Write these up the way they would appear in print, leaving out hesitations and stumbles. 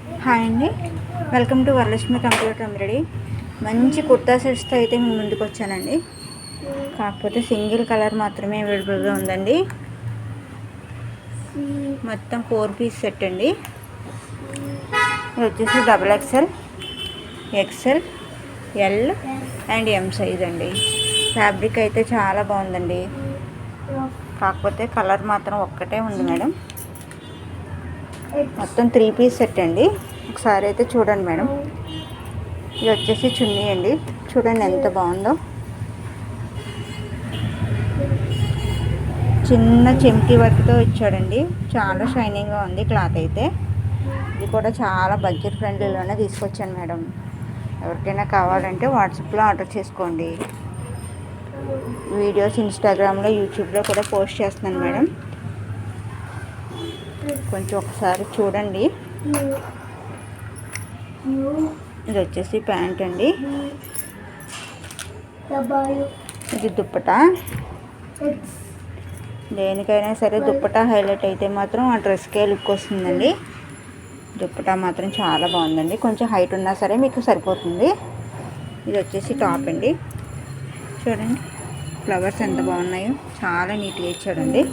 Hi అండి, welcome to Varalakshmi computer embroidery. మంచి కుర్తా సెట్స్తో అయితే మేము ముందుకు వచ్చానండి. కాకపోతే సింగిల్ కలర్ మాత్రమే అవైలబుల్గా ఉందండి. మొత్తం 4 పీస్ సెట్ అండి. ఇది వచ్చేసి XXL, XL, L and M size అండి. ఫ్యాబ్రిక్ అయితే చాలా బాగుందండి. కాకపోతే కలర్ మాత్రం ఒక్కటే ఉంది మేడం. మొత్తం 3 పీస్ సెట్ అండి. ఒకసారి అయితే చూడండి మేడం. ఇది వచ్చేసి చున్నీ అండి. చూడండి ఎంత బాగుందో. చిన్న చెంకి వర్క్తో ఇచ్చాడండి. చాలా షైనింగ్గా ఉంది క్లాత్ అయితే. ఇది కూడా చాలా బడ్జెట్ ఫ్రెండ్లీలోనే తీసుకొచ్చాను మేడం. ఎవరికైనా కావాలంటే వాట్సాప్లో ఆర్డర్ చేసుకోండి. వీడియోస్ ఇన్స్టాగ్రామ్లో, యూట్యూబ్లో కూడా పోస్ట్ చేస్తున్నాను మేడం. కొంచెం ఒకసారి చూడండి. ఇది వచ్చేసి ప్యాంట్ అండి. ఇది దుప్పటా. దేనికైనా సరే దుప్పటా హైలైట్ అయితే మాత్రం ఆ డ్రెస్కే లుక్ వస్తుందండి. దుప్పటా మాత్రం చాలా బాగుందండి. కొంచెం హైట్ ఉన్నా సరే మీకు సరిపోతుంది. ఇది వచ్చేసి టాప్ అండి. చూడండి ఫ్లవర్స్ ఎంత బాగున్నాయో, చాలా నీట్గా ఇచ్చాడండి.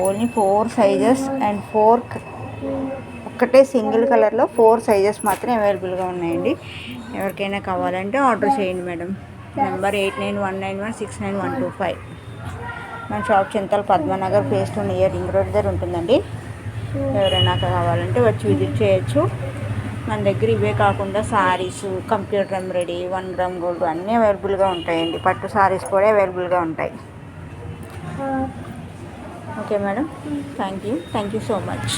ఓన్లీ 4 సైజెస్ అండ్ 4 ఒక్కటే సింగిల్ కలర్లో 4 సైజెస్ మాత్రమే అవైలబుల్గా ఉన్నాయండి. ఎవరికైనా కావాలంటే ఆర్డర్ చేయండి మేడం. నెంబర్ 8919169125. మన shop Chintal Padmanagar phase 2 near ring road దగ్గర ఉంటుందండి. ఎవరైనా కావాలంటే వచ్చి విజిట్ చేయొచ్చు. మన దగ్గర ఇవే కాకుండా saris, computer embroidery, 1 gram gold అన్నీ అవైలబుల్గా ఉంటాయండి. పట్టు సారీస్ కూడా అవైలబుల్గా ఉంటాయి. Okay madam, thank you so much.